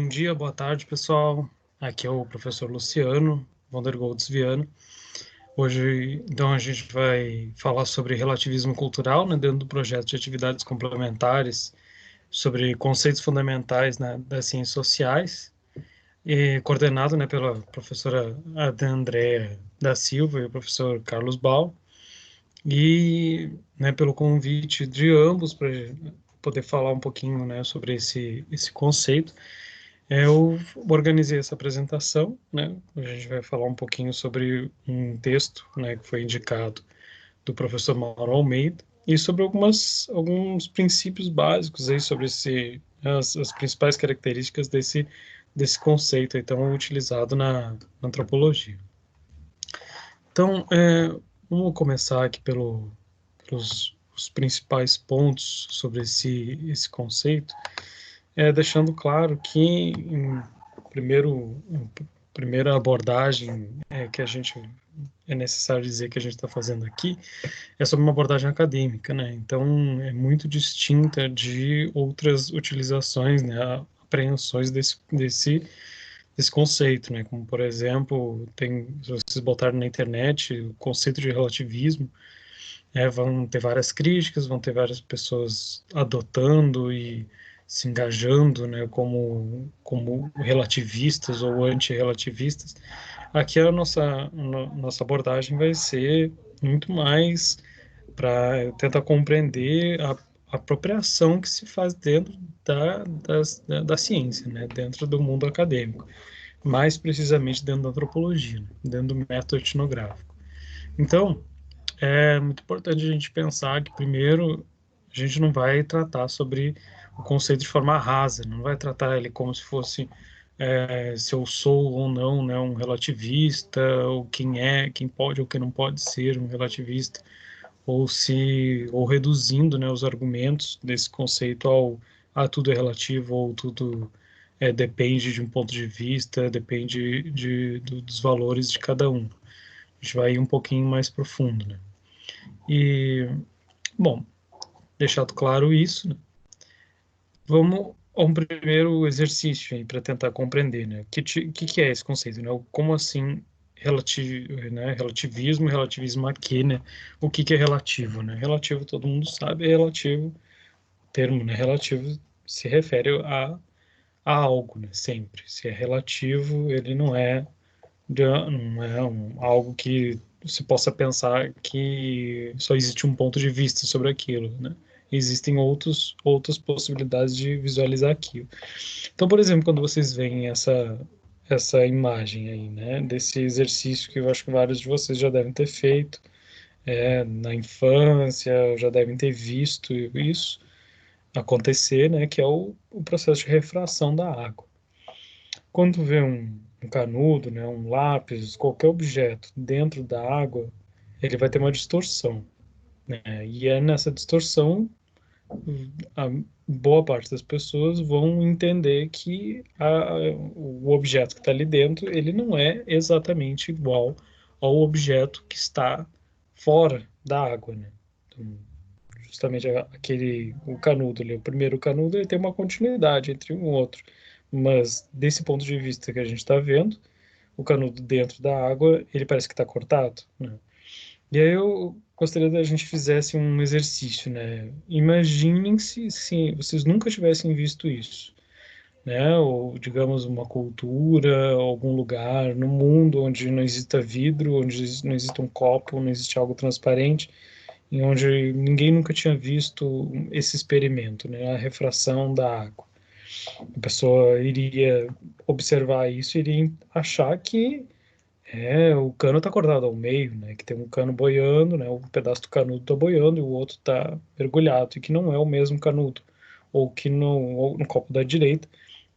dia, boa tarde, pessoal. Aqui é o professor Luciano Vandergoltz Viana. Hoje, então, a gente vai falar sobre relativismo cultural, né, dentro do projeto de atividades complementares sobre conceitos fundamentais, né, das ciências sociais, e coordenado, né, pela professora Andréa da Silva e o professor Carlos Bal, e, né, pelo convite de ambos para poder falar um pouquinho, né, sobre esse conceito. Eu organizei essa apresentação, né? A gente vai falar um pouquinho sobre um texto, né, que foi indicado do professor Mauro Almeida e sobre alguns princípios básicos aí sobre as principais características desse conceito aí tão utilizado na antropologia. Então, vamos começar aqui pelos os principais pontos sobre esse conceito, deixando claro que primeira abordagem que a gente é necessário dizer que a gente está fazendo aqui é sobre uma abordagem acadêmica, né? Então é muito distinta de outras utilizações, né? Apreensões desse conceito, né? Como por exemplo, se vocês botarem na internet o conceito de relativismo, vão ter várias críticas, vão ter várias pessoas adotando e se engajando, né, como relativistas ou antirrelativistas. Aqui nossa abordagem vai ser muito mais para tentar compreender a apropriação que se faz dentro da ciência, né, dentro do mundo acadêmico, mais precisamente dentro da antropologia, né, dentro do método etnográfico. Então, é muito importante a gente pensar que, primeiro, a gente não vai tratar sobre o conceito de forma rasa, não vai tratar ele como se fosse se eu sou ou não, né, um relativista, ou quem pode ou quem não pode ser um relativista, ou reduzindo, né, os argumentos desse conceito tudo é relativo ou tudo depende de um ponto de vista, depende dos valores de cada um. A gente vai ir um pouquinho mais profundo, né? E, bom, deixado claro isso, né, vamos a um primeiro exercício para tentar compreender, né? Que é esse conceito, né? Como assim relativismo a quê, né? O que é relativo, né? Relativo, todo mundo sabe, é relativo, o termo, né? Relativo se refere a algo, né? Sempre. Se é relativo, ele não é algo que se possa pensar que só existe um ponto de vista sobre aquilo, né? Existem outras possibilidades de visualizar aquilo. Então, por exemplo, quando vocês veem essa imagem aí, né, desse exercício que eu acho que vários de vocês já devem ter feito, na infância, já devem ter visto isso acontecer, né, que é o processo de refração da água. Quando vê um canudo, né, um lápis, qualquer objeto dentro da água, ele vai ter uma distorção, né? E é nessa distorção a boa parte das pessoas vão entender que o objeto que está ali dentro, ele não é exatamente igual ao objeto que está fora da água, né? Então, justamente o canudo ali, o primeiro canudo, ele tem uma continuidade entre um e outro, mas desse ponto de vista que a gente está vendo, o canudo dentro da água, ele parece que está cortado, né? E aí eu gostaria que a gente fizesse um exercício, né? Imaginem se vocês nunca tivessem visto isso, né? Ou, digamos, uma cultura, algum lugar no mundo onde não exista vidro, onde não exista um copo, não existe algo transparente, em onde ninguém nunca tinha visto esse experimento, né? A refração da água. A pessoa iria observar isso e iria achar que o cano está cortado ao meio, né? Que tem um cano boiando, né? Um pedaço do canudo está boiando e o outro está mergulhado, e que não é o mesmo canudo. Ou que ou no copo da direita,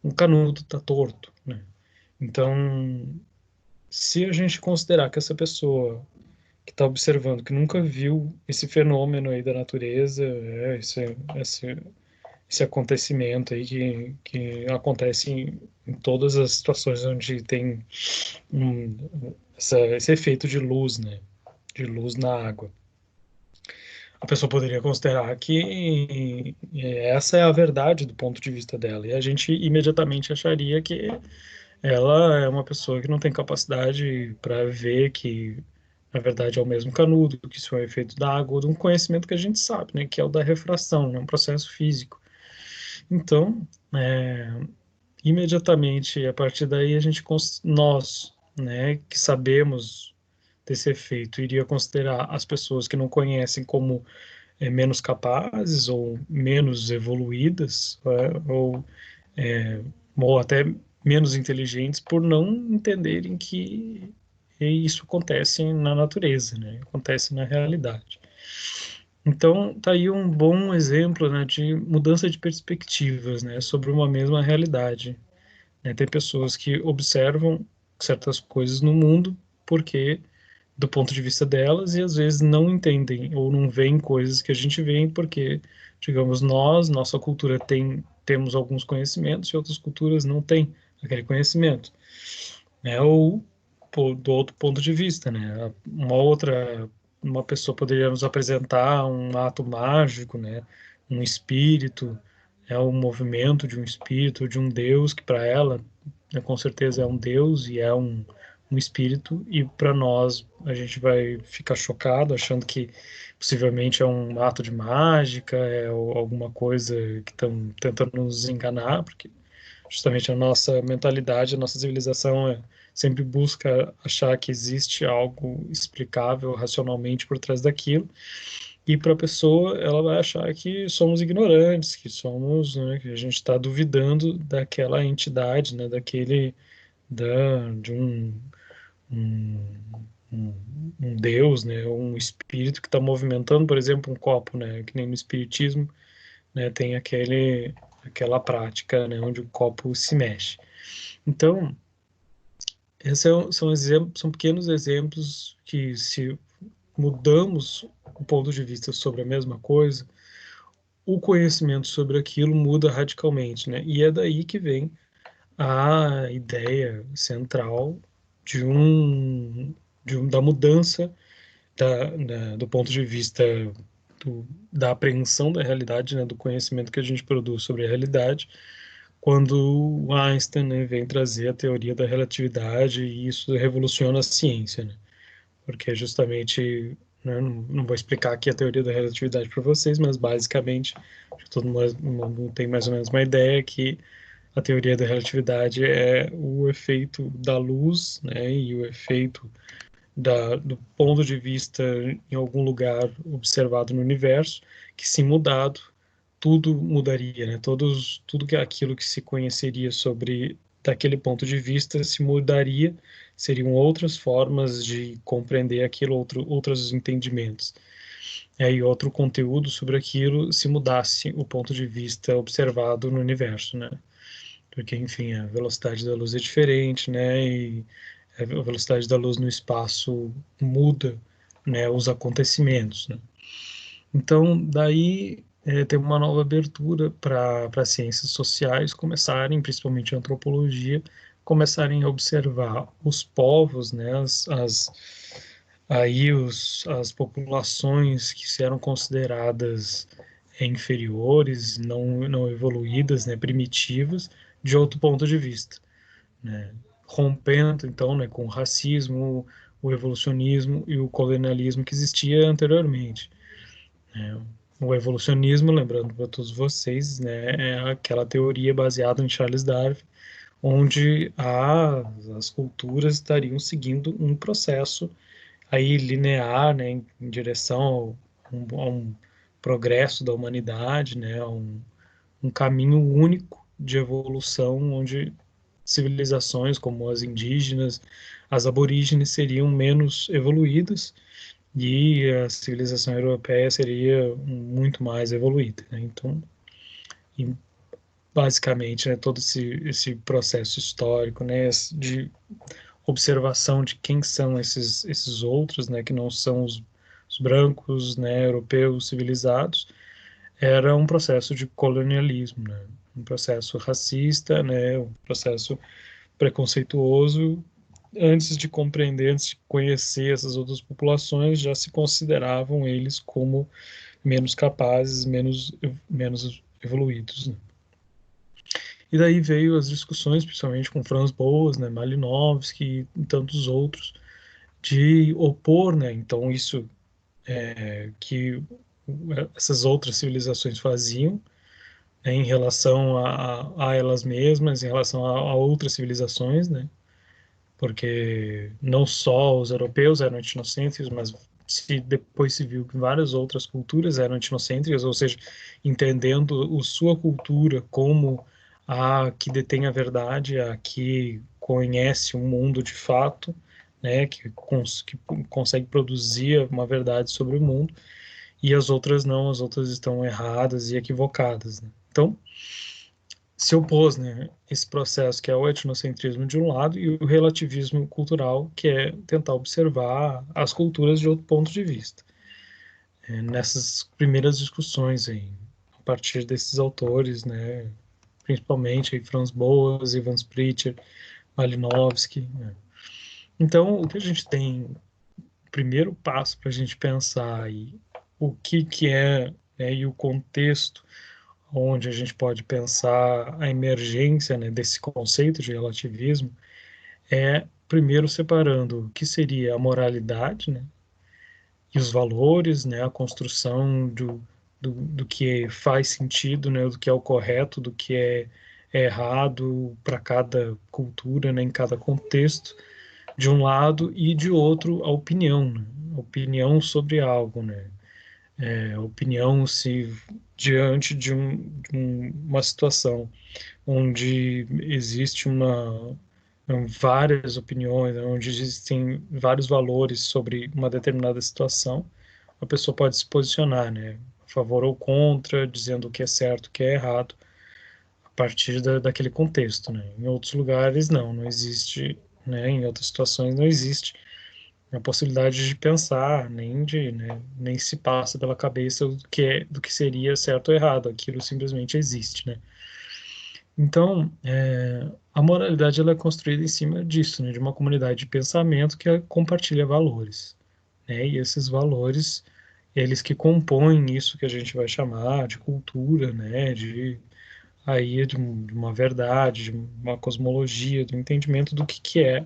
um canudo está torto, né? Então, se a gente considerar que essa pessoa que está observando, que nunca viu esse fenômeno aí da natureza, esse acontecimento aí que acontece em todas as situações onde tem esse efeito de luz, né? De luz na água. a pessoa poderia considerar que essa é a verdade do ponto de vista dela, e a gente imediatamente acharia que ela é uma pessoa que não tem capacidade para ver que, na verdade, é o mesmo canudo, que isso é um efeito da água, ou de um conhecimento que a gente sabe, né, que é o da refração, né, um processo físico. Então, imediatamente, a partir daí, nós, né, que sabemos desse efeito, iria considerar as pessoas que não conhecem como menos capazes ou menos evoluídas, é, ou até menos inteligentes por não entenderem que isso acontece na natureza, né? Acontece na realidade. Então, tá aí um bom exemplo, né, de mudança de perspectivas, né, sobre uma mesma realidade, né? Tem pessoas que observam certas coisas no mundo porque do ponto de vista delas e às vezes não entendem ou não veem coisas que a gente vê porque, digamos, nossa cultura temos alguns conhecimentos e outras culturas não têm aquele conhecimento, né? Ou pô, do outro ponto de vista, né? Uma pessoa poderia nos apresentar um ato mágico, né? Um espírito, é um movimento de um espírito, de um Deus que para ela, né, com certeza é um Deus e é um espírito, e para nós a gente vai ficar chocado achando que possivelmente é um ato de mágica, alguma coisa que estão tentando nos enganar, porque justamente a nossa mentalidade, a nossa civilização sempre busca achar que existe algo explicável racionalmente por trás daquilo, e para a pessoa ela vai achar que somos ignorantes, que somos, né, que a gente está duvidando daquela entidade, né, de um, um, um Deus, né, um espírito que está movimentando, por exemplo, um copo, né, que nem no espiritismo, né, tem aquela prática, né, onde o copo se mexe. Então, são pequenos exemplos que, se mudamos o ponto de vista sobre a mesma coisa, o conhecimento sobre aquilo muda radicalmente, né? E é daí que vem a ideia central de da mudança do ponto de vista da apreensão da realidade, né, do conhecimento que a gente produz sobre a realidade, quando o Einstein, né, vem trazer a teoria da relatividade, e isso revoluciona a ciência, né? Porque é justamente, né, não vou explicar aqui a teoria da relatividade para vocês, mas basicamente mundo tem mais ou menos uma ideia que a teoria da relatividade é o efeito da luz, né, e o efeito do ponto de vista em algum lugar observado no universo, que se mudado, tudo mudaria, né? Tudo que é aquilo que se conheceria sobre daquele ponto de vista se mudaria, seriam outras formas de compreender aquilo, outros entendimentos. E aí outro conteúdo sobre aquilo se mudasse o ponto de vista observado no universo, né? Porque, enfim, a velocidade da luz é diferente, né? E a velocidade da luz no espaço muda, né, os acontecimentos, né? Então, daí tem uma nova abertura para ciências sociais começarem, principalmente a antropologia, começarem a observar os povos, né, as populações que eram consideradas inferiores, não evoluídas, né, primitivas, de outro ponto de vista, né? Rompendo, então, né, com o racismo, o evolucionismo e o colonialismo que existia anteriormente, né? O evolucionismo, lembrando para todos vocês, né, é aquela teoria baseada em Charles Darwin, onde as culturas estariam seguindo um processo aí linear, né, em direção a um progresso da humanidade, né, um caminho único de evolução, onde civilizações como as indígenas, as aborígenes seriam menos evoluídas e a civilização europeia seria muito mais evoluída, né? Então, e basicamente, né, todo esse processo histórico, né, de observação de quem são esses outros, né, que não são os brancos, né, europeus civilizados, era um processo de colonialismo, né, um processo racista, né, um processo preconceituoso. Antes de compreender, antes de conhecer essas outras populações, já se consideravam eles como menos capazes, menos evoluídos, né? E daí veio as discussões, principalmente com Franz Boas, né, Malinowski e tantos outros, de opor, né, então isso que essas outras civilizações faziam, né, em relação a elas mesmas, em relação a outras civilizações, né, porque não só os europeus eram etnocêntricos, mas depois se viu que várias outras culturas eram etnocêntricas, ou seja, entendendo sua cultura como a que detém a verdade, a que conhece o mundo de fato, né, que consegue produzir uma verdade sobre o mundo, e as outras não, as outras estão erradas e equivocadas, né? Então, se opôs, né, esse processo que é o etnocentrismo de um lado e o relativismo cultural, que é tentar observar as culturas de outro ponto de vista. Nessas primeiras discussões aí, a partir desses autores, né, principalmente aí, Franz Boas, Ivan Spritzer, Malinowski, né. Então, o que a gente tem, o primeiro passo para a gente pensar aí, o que é, né, e o contexto onde a gente pode pensar a emergência, né, desse conceito de relativismo, é primeiro separando o que seria a moralidade, né, e os valores, né, a construção do que faz sentido, né, do que é o correto, do que é errado para cada cultura, né, em cada contexto, de um lado, e de outro a opinião, né, a opinião sobre algo, né, a opinião se diante uma situação onde existe várias opiniões, onde existem vários valores sobre uma determinada situação, a pessoa pode se posicionar, né, a favor ou contra, dizendo o que é certo, o que é errado, a partir daquele contexto, né. Em outros lugares, não existe, né, em outras situações não existe a possibilidade de pensar, nem se passa pela cabeça do que seria certo ou errado, aquilo simplesmente existe, né. Então, a moralidade ela é construída em cima disso, né, de uma comunidade de pensamento que compartilha valores, né, e esses valores, eles que compõem isso que a gente vai chamar de cultura, né, de uma verdade, de uma cosmologia, do entendimento do que é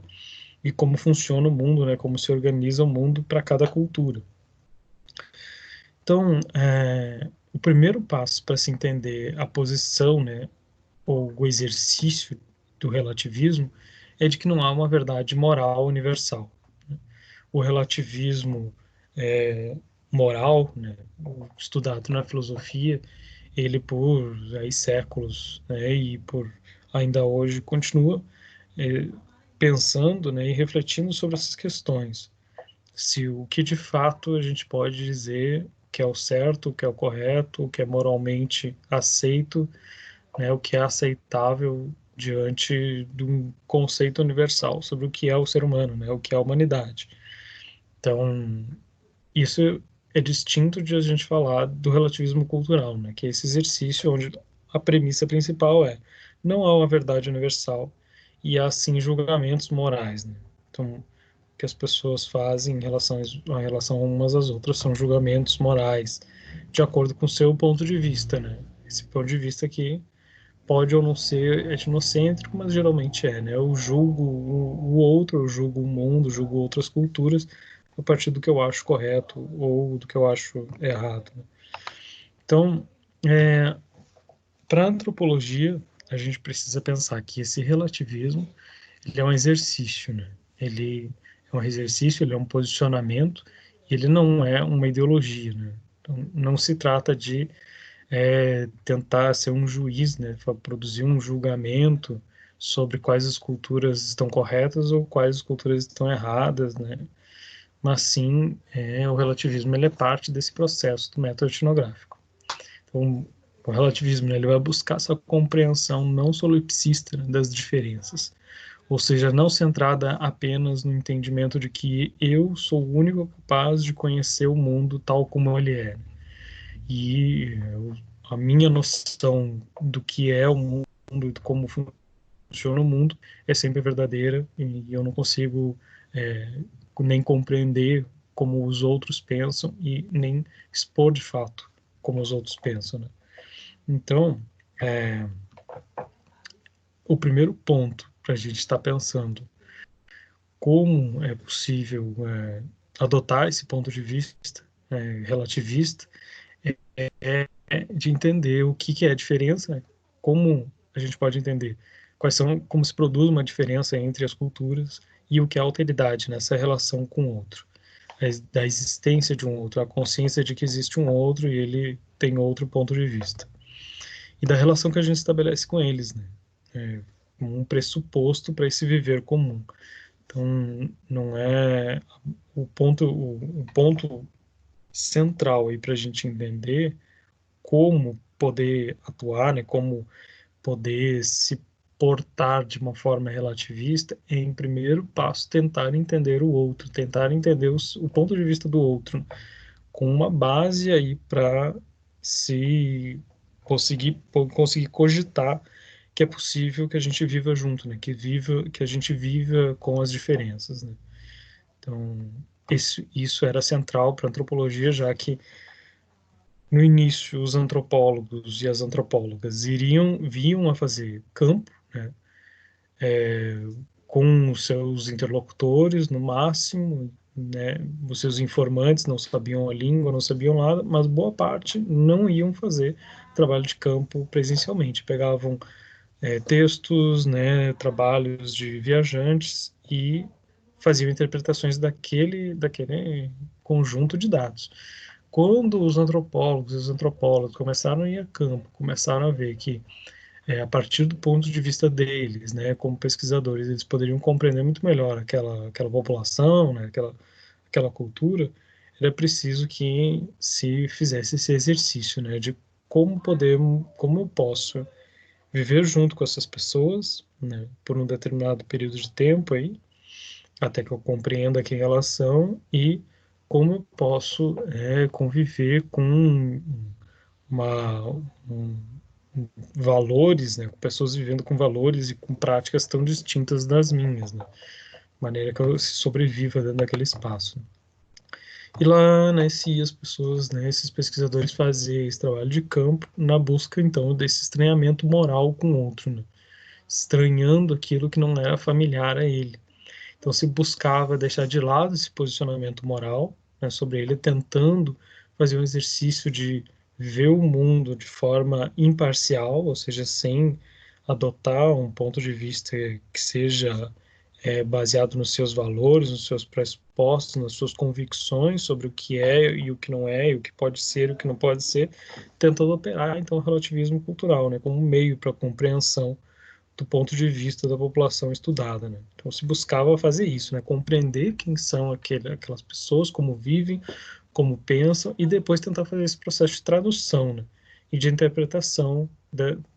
e como funciona o mundo, né, como se organiza o mundo para cada cultura. Então, o primeiro passo para se entender a posição, né, ou o exercício do relativismo é de que não há uma verdade moral universal. O relativismo moral, né, estudado na filosofia, ele por aí, séculos, né, e por ainda hoje continua é, pensando, né, e refletindo sobre essas questões. Se o que de fato a gente pode dizer que é o certo, o que é o correto, o que é moralmente aceito, né, o que é aceitável diante de um conceito universal sobre o que é o ser humano, né, o que é a humanidade. Então, isso é distinto de a gente falar do relativismo cultural, né, que é esse exercício onde a premissa principal é não há uma verdade universal e há sim julgamentos morais, né. Então, o que as pessoas fazem em relação umas às outras são julgamentos morais, de acordo com o seu ponto de vista, né. Esse ponto de vista aqui pode ou não ser etnocêntrico, mas geralmente é, né? Eu julgo o outro, eu julgo o mundo, eu julgo outras culturas a partir do que eu acho correto ou do que eu acho errado, né? Então, para a antropologia, a gente precisa pensar que esse relativismo ele é um exercício, né? Ele é um exercício, ele é um posicionamento, ele não é uma ideologia, né? Então, não se trata de tentar ser um juiz, né, produzir um julgamento sobre quais esculturas estão corretas ou quais esculturas estão erradas, né? Mas sim, o relativismo ele é parte desse processo do método etnográfico. Então, o relativismo, né, ele vai buscar essa compreensão não solipsista, né, das diferenças, ou seja, não centrada apenas no entendimento de que eu sou o único capaz de conhecer o mundo tal como ele é. E a minha noção do que é o mundo, de como funciona o mundo, é sempre verdadeira e eu não consigo nem compreender como os outros pensam e nem expor de fato como os outros pensam, né? Então, o primeiro ponto para a gente estar pensando como é possível adotar esse ponto de vista relativista de entender o que é a diferença, né? Como a gente pode entender como se produz uma diferença entre as culturas e o que é alteridade nessa relação com o outro, da existência de um outro, a consciência de que existe um outro e ele tem outro ponto de vista. E da relação que a gente estabelece com eles, né? Um pressuposto para esse viver comum. Então, não é o ponto central aí para a gente entender como poder atuar, né? Como poder se portar de uma forma relativista é, em primeiro passo, tentar entender o outro, tentar entender o ponto de vista do outro, com uma base aí para se conseguir cogitar que é possível que a gente viva junto, né? Que a gente viva com as diferenças, né? Então, isso era central para a antropologia, já que no início os antropólogos e as antropólogas viam a fazer campo, né? Com os seus interlocutores, no máximo, né? Os seus informantes não sabiam a língua, não sabiam nada, mas boa parte não iam fazer trabalho de campo presencialmente. Pegavam textos, né, trabalhos de viajantes e faziam interpretações daquele conjunto de dados. Quando os antropólogos e os antropólogos começaram a ir a campo, começaram a ver que a partir do ponto de vista deles, né, como pesquisadores, eles poderiam compreender muito melhor aquela população, né, aquela cultura, era preciso que se fizesse esse exercício, né, de como eu posso viver junto com essas pessoas, né, por um determinado período de tempo aí, até que eu compreenda quem elas são e como eu posso conviver com uma, um, valores, né, com pessoas vivendo com valores e com práticas tão distintas das minhas, né, de maneira que eu sobreviva dentro daquele espaço. E lá, né, se as pessoas, né, esses pesquisadores faziam esse trabalho de campo na busca, então, desse estranhamento moral com o outro, né, estranhando aquilo que não era familiar a ele. Então se buscava deixar de lado esse posicionamento moral, né, sobre ele, tentando fazer um exercício de ver o mundo de forma imparcial, ou seja, sem adotar um ponto de vista que seja baseado nos seus valores, nos seus pressupostos, nas suas convicções sobre o que é e o que não é, e o que pode ser e o que não pode ser, tentando operar então o relativismo cultural, né, como um meio para a compreensão do ponto de vista da população estudada, né? Então se buscava fazer isso, né? Compreender quem são aquelas pessoas, como vivem, como pensam, e depois tentar fazer esse processo de tradução, né? E de interpretação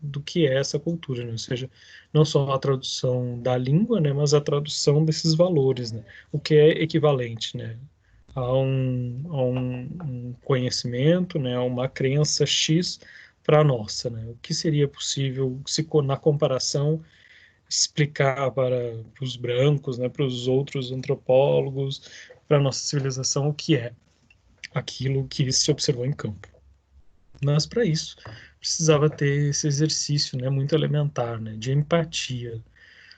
do que é essa cultura, né? Ou seja, não só a tradução da língua, né? Mas a tradução desses valores, né? O que é equivalente, né? A um conhecimento, né? A uma crença X para a nossa, né? O que seria possível se na comparação explicar para os brancos, né, para os outros antropólogos, para a nossa civilização o que é aquilo que se observou em campo. Mas para isso precisava ter esse exercício, né, muito elementar, né, de empatia,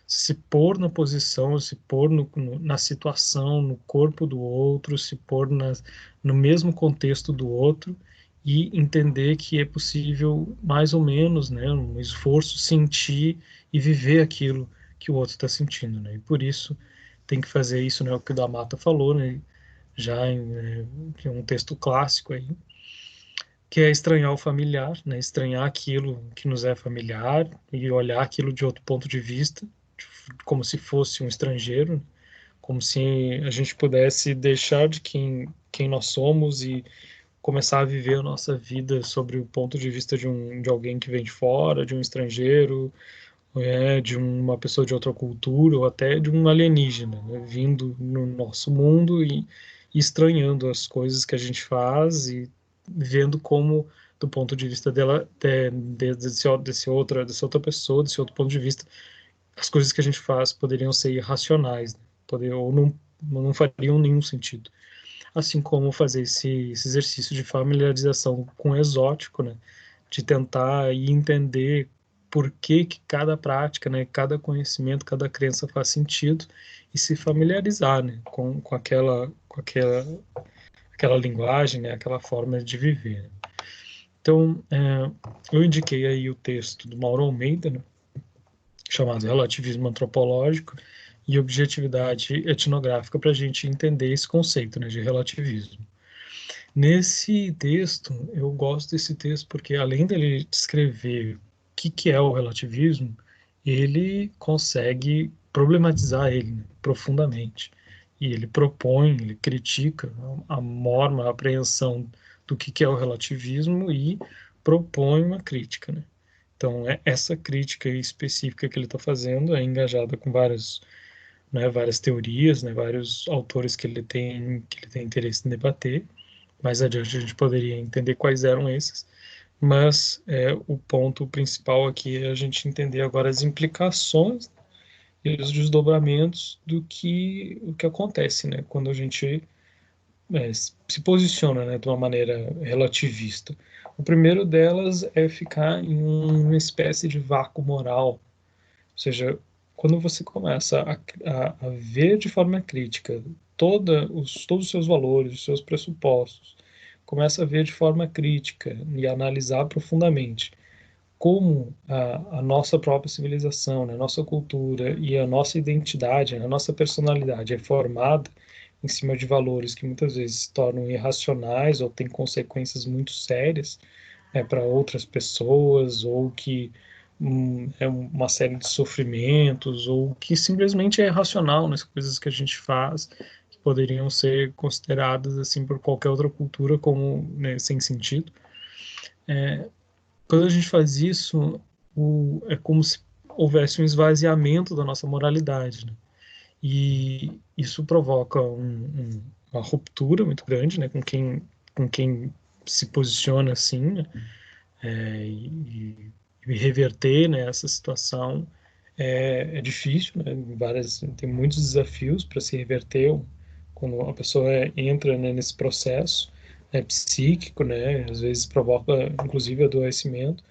se pôr na posição, se pôr na situação, no corpo do outro, se pôr no mesmo contexto do outro e entender que é possível, mais ou menos, né, um esforço, sentir e viver aquilo que o outro está sentindo, né? E por isso tem que fazer isso, né, o que o da Mata falou, né, já que é um texto clássico aí, que é estranhar o familiar, né, estranhar aquilo que nos é familiar e olhar aquilo de outro ponto de vista, como se fosse um estrangeiro, como se a gente pudesse deixar de quem nós somos e começar a viver a nossa vida sobre o ponto de vista de alguém que vem de fora, de um estrangeiro, de uma pessoa de outra cultura ou até de um alienígena, né, vindo no nosso mundo e estranhando as coisas que a gente faz e vendo como do ponto de vista dela, dessa outra pessoa, desse outro ponto de vista, as coisas que a gente faz poderiam ser irracionais, né? Ou não fariam nenhum sentido. assim como fazer esse exercício de familiarização com o exótico, né, de tentar ir entender por que que cada prática, né, cada conhecimento, cada crença faz sentido e se familiarizar, né, aquela linguagem, né, aquela forma de viver. Então, eu indiquei aí o texto do Mauro Almeida, né, chamado Relativismo Antropológico e Objetividade Etnográfica, para a gente entender esse conceito, né, de relativismo. Nesse texto, eu gosto desse texto porque, além dele descrever o que é o relativismo, ele consegue problematizar ele, né, profundamente. E ele propõe, ele critica a norma, a apreensão do que é o relativismo e propõe uma crítica, né? Então, essa crítica específica que ele está fazendo é engajada com várias teorias, né, vários autores que ele tem interesse em debater. Mais adiante a gente poderia entender quais eram esses, mas o ponto principal aqui é a gente entender agora as implicações e os desdobramentos o que acontece, né, quando a gente se posiciona, né, de uma maneira relativista. O primeiro delas é ficar em uma espécie de vácuo moral, ou seja, quando você começa a ver de forma crítica todos os seus valores, os seus pressupostos, começa a ver de forma crítica e analisar profundamente como a nossa própria civilização, né, a nossa cultura e a nossa identidade, a nossa personalidade é formada em cima de valores que muitas vezes se tornam irracionais ou têm consequências muito sérias, né, para outras pessoas, ou que é uma série de sofrimentos, ou que simplesmente é irracional nas coisas que a gente faz, que poderiam ser consideradas assim por qualquer outra cultura como, né, sem sentido. Quando a gente faz isso, é como se houvesse um esvaziamento da nossa moralidade, né? E isso provoca uma ruptura muito grande, né, com quem se posiciona assim, né? E reverter, né, essa situação é difícil, né? Tem muitos desafios para se reverter quando a pessoa entra, né, nesse processo, né, psíquico, né, às vezes provoca inclusive adoecimento,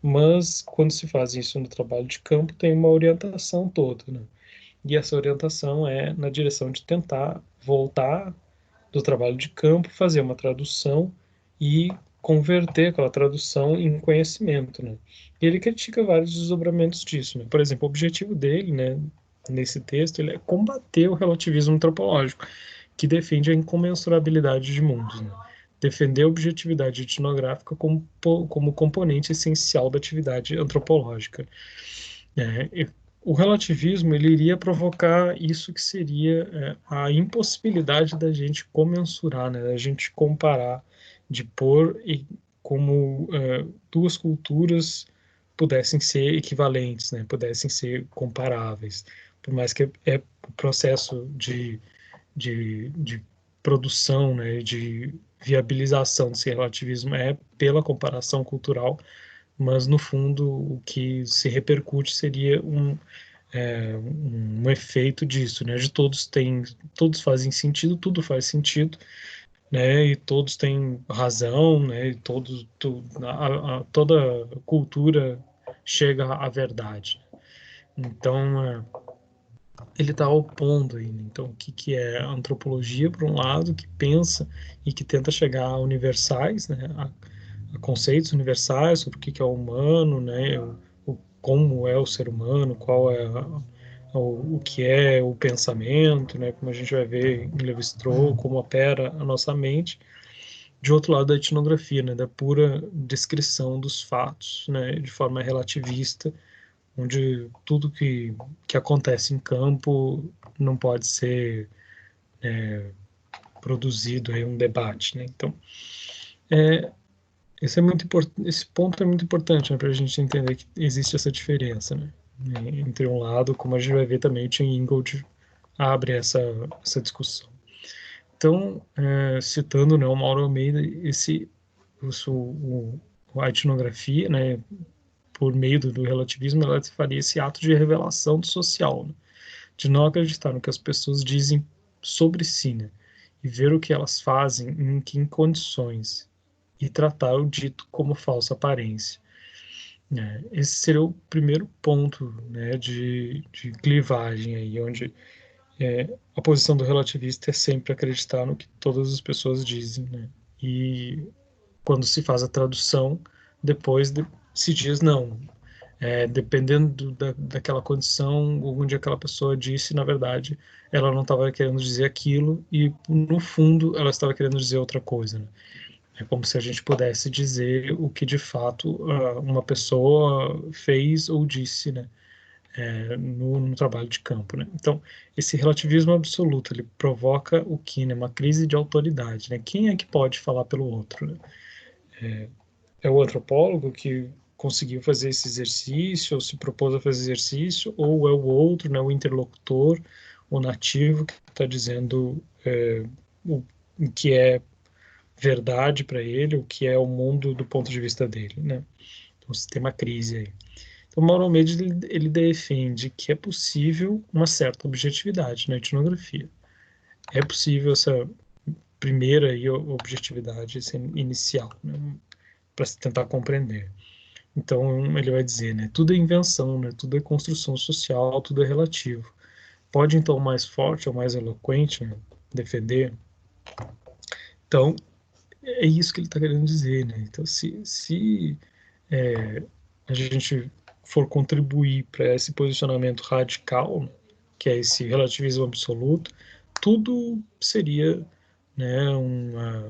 mas quando se faz isso no trabalho de campo tem uma orientação toda, né? E essa orientação é na direção de tentar voltar do trabalho de campo, fazer uma tradução e converter aquela tradução em conhecimento, né? E ele critica vários desdobramentos disso, né? Por exemplo, o objetivo dele, né, nesse texto, ele é combater o relativismo antropológico, que defende a incomensurabilidade de mundos, né? Defender a objetividade etnográfica como componente essencial da atividade antropológica. O relativismo ele iria provocar isso que seria a impossibilidade da gente comensurar, né, da gente comparar, de pôr como duas culturas pudessem ser equivalentes, né, pudessem ser comparáveis, por mais que o processo de produção, né, de viabilização desse relativismo é pela comparação cultural, mas no fundo o que se repercute seria um efeito disso, né? De todos fazem sentido, tudo faz sentido, né? E todos têm razão, né? E toda cultura chega à verdade. Então, ele está opondo aí, né? Então, o que que é a antropologia, por um lado, que pensa e que tenta chegar a universais, né? A conceitos universais sobre o que que é o humano, né? Como é o ser humano, qual é o que é o pensamento, né? Como a gente vai ver em Levi-Strauss, como opera a nossa mente. De outro lado, da etnografia, né? Da pura descrição dos fatos, né? De forma relativista, onde tudo que acontece em campo não pode ser produzido aí um debate, né? Então, esse ponto é muito importante, né, para a gente entender que existe essa diferença, né? Entre um lado, como a gente vai ver também, o Tim Ingold abre essa discussão. Então, citando, né, o Mauro Almeida, a etnografia, né, por meio do relativismo, ela faria esse ato de revelação do social, né, de não acreditar no que as pessoas dizem sobre si, né, e ver o que elas fazem em que condições e tratar o dito como falsa aparência. Esse seria o primeiro ponto, né, de clivagem aí, onde a posição do relativista é sempre acreditar no que todas as pessoas dizem, né? E quando se faz a tradução, depois se diz não. Dependendo daquela condição, algum dia aquela pessoa disse, na verdade, ela não estava querendo dizer aquilo e, no fundo, ela estava querendo dizer outra coisa, né? É como se a gente pudesse dizer o que, de fato, uma pessoa fez ou disse, né? No trabalho de campo, né? Então, esse relativismo absoluto, ele provoca o que, né? Uma crise de autoridade, né? Quem é que pode falar pelo outro, né? É o antropólogo que conseguiu fazer esse exercício, ou se propôs a fazer exercício, ou é o outro, né? O interlocutor, o nativo que está dizendo o que é verdade para ele, o que é o mundo do ponto de vista dele, né? Então, você tem uma crise aí. Então, Mauro Almeida ele defende que é possível uma certa objetividade na etnografia. É possível essa primeira aí, objetividade essa inicial, né, para se tentar compreender. Então, ele vai dizer, né, tudo é invenção, né, tudo é construção social, tudo é relativo. Pode, então, o mais forte ou mais eloquente, né, defender. Então, é isso que ele está querendo dizer, né? Então, se a gente for contribuir para esse posicionamento radical, que é esse relativismo absoluto, tudo seria, né, uma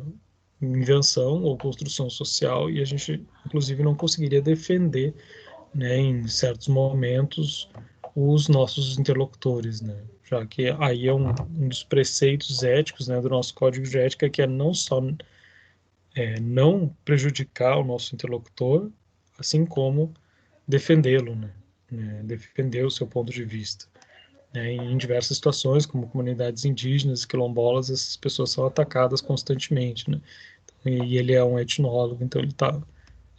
invenção ou construção social e a gente, inclusive, não conseguiria defender, né, em certos momentos, os nossos interlocutores, né? Já que aí é um dos preceitos éticos, né, do nosso código de ética, que é não só não prejudicar o nosso interlocutor, assim como defendê-lo, né? Defender o seu ponto de vista. Em diversas situações, como comunidades indígenas, quilombolas, essas pessoas são atacadas constantemente, né? E ele é um etnólogo, então ele está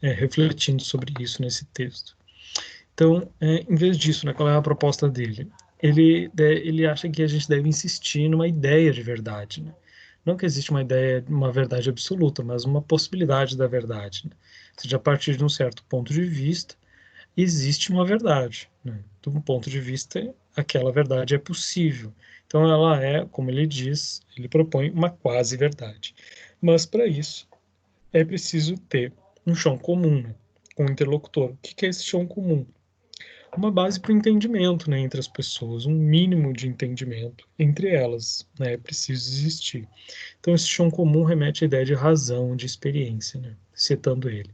refletindo sobre isso nesse texto. Então, em vez disso, né, qual é a proposta dele? Ele acha que a gente deve insistir numa ideia de verdade, né? Não que existe uma ideia, uma verdade absoluta, mas uma possibilidade da verdade, né? Ou seja, a partir de um certo ponto de vista, existe uma verdade, né? De um ponto de vista, aquela verdade é possível. Então, ela é, como ele diz, ele propõe uma quase-verdade. Mas, para isso, é preciso ter um chão comum, né, com o interlocutor. O que é esse chão comum? Uma base para o entendimento, né, entre as pessoas, um mínimo de entendimento entre elas, né, é preciso existir. Então, esse chão comum remete à ideia de razão, de experiência, né, citando ele,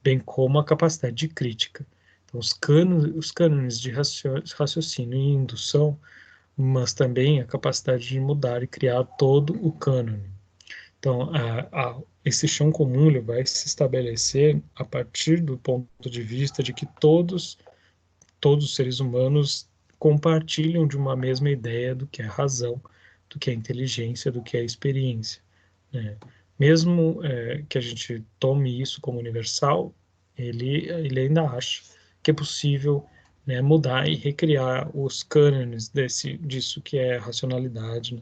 bem como a capacidade de crítica. Então, os cânones de raciocínio e indução, mas também a capacidade de mudar e criar todo o cânone. Então, esse chão comum ele vai se estabelecer a partir do ponto de vista de que todos os seres humanos compartilham de uma mesma ideia do que é razão, do que é inteligência, do que é experiência, né? Mesmo que a gente tome isso como universal, ele ainda acha que é possível, né, mudar e recriar os cânones disso que é racionalidade, né?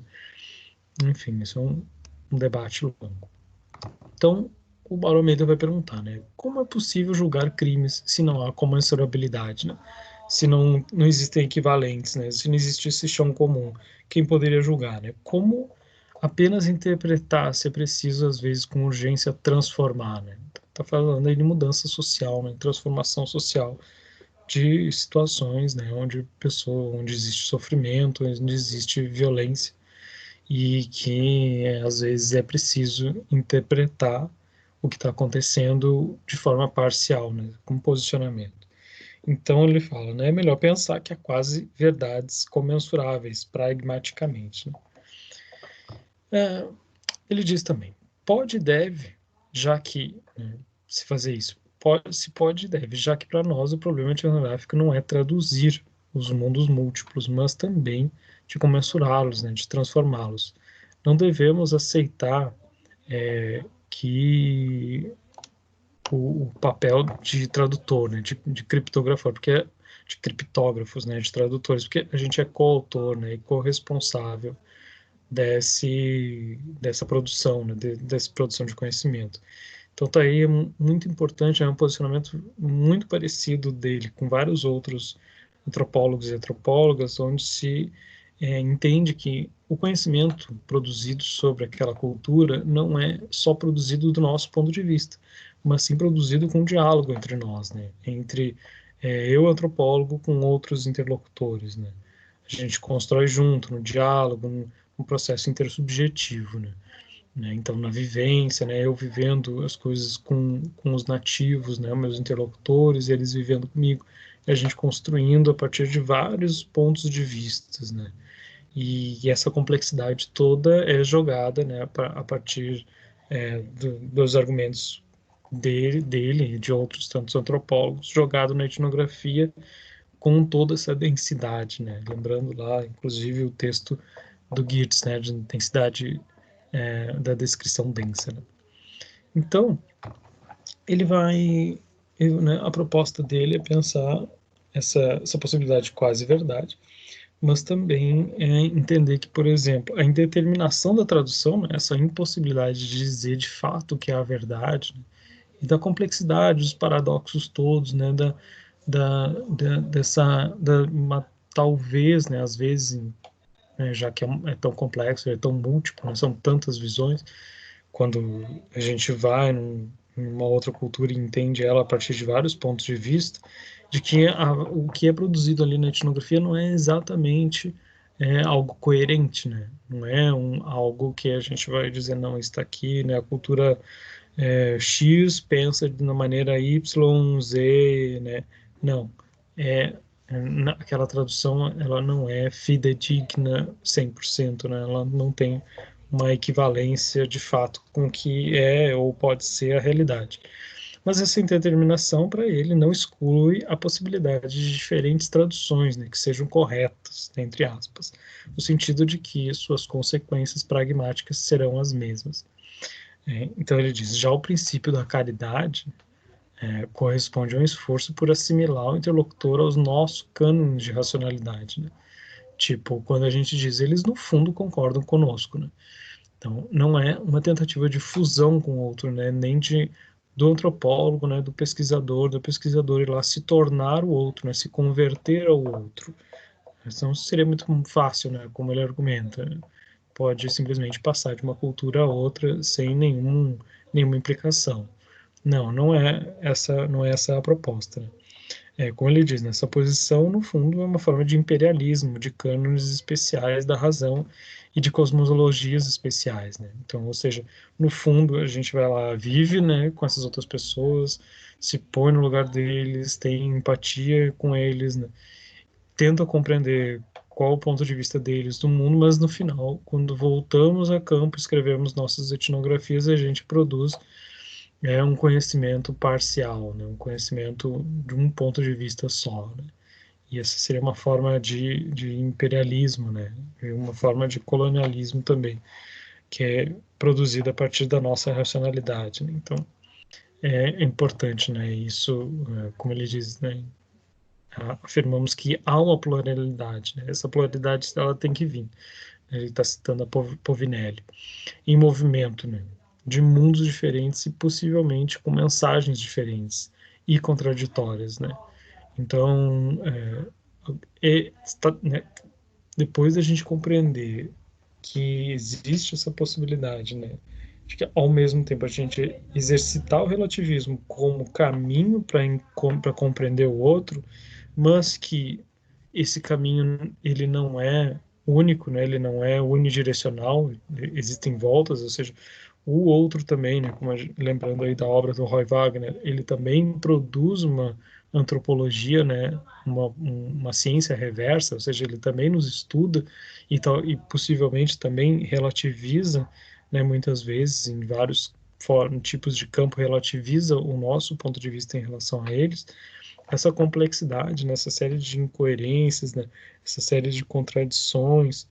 Enfim, isso é um debate longo. Então, o Almeida vai perguntar, né, como é possível julgar crimes se não há comensurabilidade, né? Se não existem equivalentes, né? Se não existe esse chão comum, quem poderia julgar, né? Como apenas interpretar se é preciso, às vezes, com urgência, transformar, né? Tá falando aí de mudança social, né? Transformação social de situações, né? Onde existe sofrimento, onde existe violência e que às vezes é preciso interpretar o que está acontecendo de forma parcial, né, com posicionamento. Então ele fala, né, é melhor pensar que há quase verdades comensuráveis pragmaticamente, né? É, ele diz também, pode e deve, já que, né, se fazer isso, pode e deve, já que para nós o problema etnográfico não é traduzir os mundos múltiplos, mas também de comensurá-los, né, de transformá-los. Não devemos aceitar que o papel de tradutor, né, de criptografador, porque de criptógrafos, né, de tradutores, porque a gente é coautor, né, e corresponsável dessa produção, né, dessa produção de conhecimento. Então tá aí muito importante, é um posicionamento muito parecido dele com vários outros antropólogos e antropólogas, onde se entende que o conhecimento produzido sobre aquela cultura não é só produzido do nosso ponto de vista, mas sim produzido com diálogo entre nós, né? Entre eu, antropólogo, com outros interlocutores, né? A gente constrói junto, no diálogo, no processo intersubjetivo, né? Então, na vivência, né, eu vivendo as coisas com os nativos, né, meus interlocutores, eles vivendo comigo, e a gente construindo a partir de vários pontos de vistas, né, e essa complexidade toda é jogada, né, a partir dos argumentos dele e de outros tantos antropólogos, jogado na etnografia com toda essa densidade, né, lembrando lá, inclusive, o texto do Geertz, né, de densidade da descrição densa. Né? Então, né, a proposta dele é pensar essa possibilidade de quase verdade, mas também entender que, por exemplo, a indeterminação da tradução, né, essa impossibilidade de dizer de fato o que é a verdade, né, e da complexidade, dos paradoxos todos, né, talvez, né, às vezes, né, já que é tão complexo, é tão múltiplo, né, são tantas visões, quando a gente vai numa outra cultura e entende ela a partir de vários pontos de vista, de que o que é produzido ali na etnografia não é exatamente algo coerente, né? Não é algo que a gente vai dizer, não, está aqui, né? A cultura X pensa de uma maneira Y, Z, né? Não, é, aquela tradução, ela não é fidedigna 100%, né? Ela não tem uma equivalência de fato com o que é ou pode ser a realidade. Mas essa indeterminação, para ele, não exclui a possibilidade de diferentes traduções, né, que sejam corretas, entre aspas, no sentido de que suas consequências pragmáticas serão as mesmas. Então ele diz, já o princípio da caridade corresponde a um esforço por assimilar o interlocutor aos nossos cânones de racionalidade, né? Tipo, quando a gente diz, eles no fundo concordam conosco, né? Então, não é uma tentativa de fusão com o outro, né? Nem do antropólogo, né? Do pesquisador, da pesquisadora ir lá se tornar o outro, né? Se converter ao outro. Então, seria muito fácil, né? Como ele argumenta. Pode simplesmente passar de uma cultura a outra sem nenhuma implicação. Não, não é essa a proposta. Né? Como ele diz, nessa posição, no fundo, é uma forma de imperialismo, de cânones especiais da razão e de cosmologias especiais, né? Então, ou seja, no fundo, a gente vai lá, vive, né, com essas outras pessoas, se põe no lugar deles, tem empatia com eles, né? Tenta compreender qual o ponto de vista deles do mundo, mas no final, quando voltamos a campo, escrevemos nossas etnografias, a gente produz um conhecimento parcial, né? Um conhecimento de um ponto de vista só, né? E essa seria uma forma de imperialismo, né? E uma forma de colonialismo também, que é produzida a partir da nossa racionalidade, né? Então, é importante, né? Isso, como ele diz, né? Afirmamos que há uma pluralidade, né? Essa pluralidade ela tem que vir. Ele está citando a Povinelli. Em movimento, né? De mundos diferentes e possivelmente com mensagens diferentes e contraditórias, né? Então, né, depois da gente compreender que existe essa possibilidade, né, de que ao mesmo tempo a gente exercitar o relativismo como caminho para compreender o outro, mas que esse caminho ele não é único, né, ele não é unidirecional, existem voltas, ou seja, o outro também, né, lembrando aí da obra do Roy Wagner, ele também produz uma antropologia, né, uma ciência reversa, ou seja, ele também nos estuda e possivelmente também relativiza, né, muitas vezes em vários tipos de campo relativiza o nosso ponto de vista em relação a eles. Essa complexidade, nessa série de incoerências, né, essa série de contradições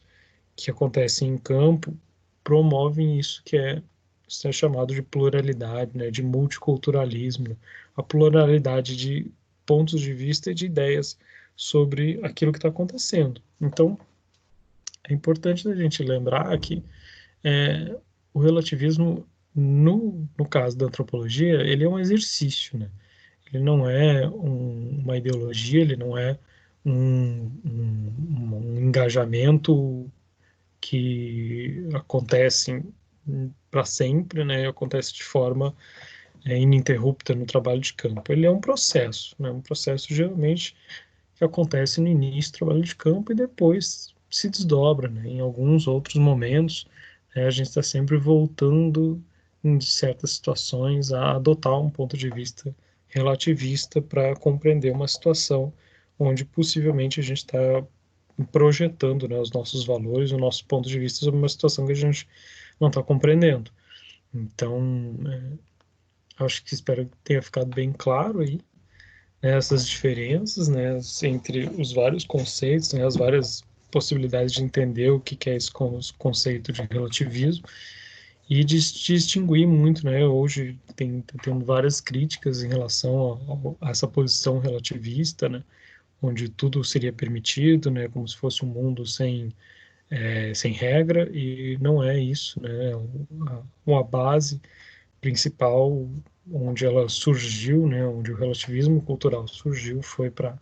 que acontecem em campo, promovem isso é chamado de pluralidade, né, de multiculturalismo, né, a pluralidade de pontos de vista e de ideias sobre aquilo que está acontecendo. Então, é importante a gente lembrar que o relativismo, no caso da antropologia, ele é um exercício, né? Ele não é uma ideologia, ele não é um engajamento que acontece para sempre, né? Acontece de forma ininterrupta no trabalho de campo. Ele é um processo, né? Um processo geralmente que acontece no início do trabalho de campo e depois se desdobra, né? Em alguns outros momentos, né, a gente está sempre voltando, em certas situações, a adotar um ponto de vista relativista para compreender uma situação onde possivelmente a gente está projetando, né, os nossos valores, o nosso ponto de vista sobre uma situação que a gente não está compreendendo. Então, acho que espero que tenha ficado bem claro aí, né, essas diferenças, né, entre os vários conceitos, né, as várias possibilidades de entender o que é esse conceito de relativismo e de distinguir muito, né, hoje tem tendo várias críticas em relação a essa posição relativista, né, onde tudo seria permitido, né, como se fosse um mundo sem regra, e não é isso, né, uma base principal onde ela surgiu, né, onde o relativismo cultural surgiu, foi para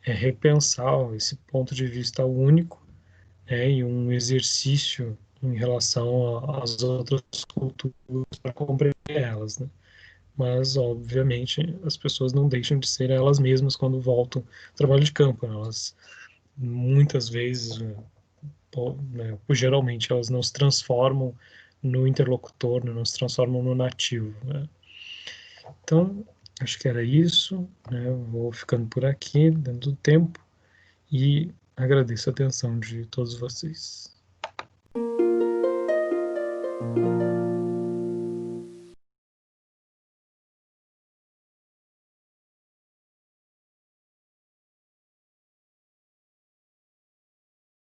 repensar esse ponto de vista único, né, e um exercício em relação às outras culturas para compreender elas, né? Mas, obviamente, as pessoas não deixam de ser elas mesmas quando voltam ao trabalho de campo, né? Elas, muitas vezes, né, geralmente, elas não se transformam no interlocutor, né, não se transformam no nativo, né? Então, acho que era isso, né? Eu vou ficando por aqui, dando tempo, e agradeço a atenção de todos vocês.